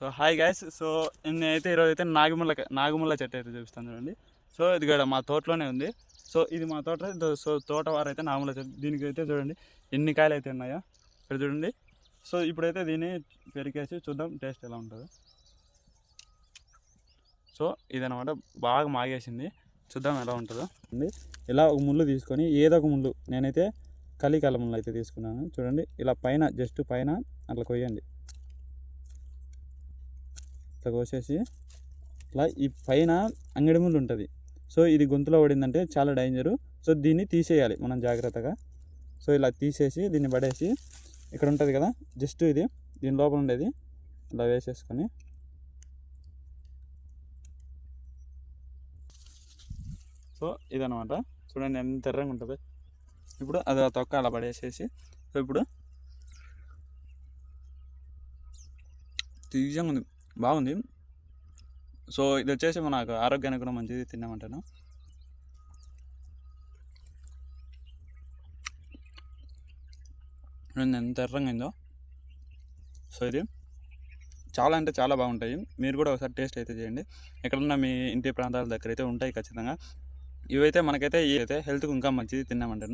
So hi guys. So నేనైతే ఈరోజు అయితే నాగముల్ల చెట్టు అయితే చూపిస్తాను చూడండి. సో ఇది కూడా మా తోటలోనే ఉంది. సో ఇది మా తోట. సో తోటవారు అయితే నాగముల్ల చెట్టు. దీనికి అయితే చూడండి ఎన్ని కాయలు అయితే ఉన్నాయో ఇక్కడ చూడండి. సో ఇప్పుడైతే దీన్ని పెరికేసి చూద్దాం టేస్ట్ ఎలా ఉంటుందో. సో ఇదనమాట బాగా మాగేసింది, చూద్దాం ఎలా ఉంటుందో. ఇలా ఒక ముళ్ళు తీసుకొని ఏదో ఒక ముళ్ళు, నేనైతే కలికాల ముళ్ళు అయితే తీసుకున్నాను చూడండి. ఇలా పైన జస్ట్ పైన అట్లా కొయ్యండి. ఇట్లా కోసేసి ఇట్లా ఈ పైన అంగడి ముళ్ళు ఉంటుంది. సో ఇది గొంతులో పడిందంటే చాలా డేంజరు. సో దీన్ని తీసేయాలి మనం జాగ్రత్తగా. సో ఇలా తీసేసి దీన్ని పడేసి ఇక్కడ ఉంటుంది కదా, జస్ట్ ఇది దీని లోపల ఉండేది ఇలా వేసేసుకొని సో ఇదనమాట చూడండి ఎంత ఎర్రగా ఉంటుంది. ఇప్పుడు అది ఆ తొక్క అలా పడేసేసి సో ఇప్పుడు తీయంగా ఉంది, బాగుంది. సో ఇది వచ్చేసి మనకు ఆరోగ్యానికి కూడా మంచిది తిన్నామంటాను. ఎంత ఎర్రంగా అయిందో. సో ఇది చాలా అంటే చాలా బాగుంటాయి. మీరు కూడా ఒకసారి టేస్ట్ అయితే చేయండి. ఎక్కడన్నా మీ ఇంటి ప్రాంతాల దగ్గర అయితే ఉంటాయి ఖచ్చితంగా. ఇవైతే మనకైతే హెల్త్కి ఇంకా మంచిది తిన్నామంటాను.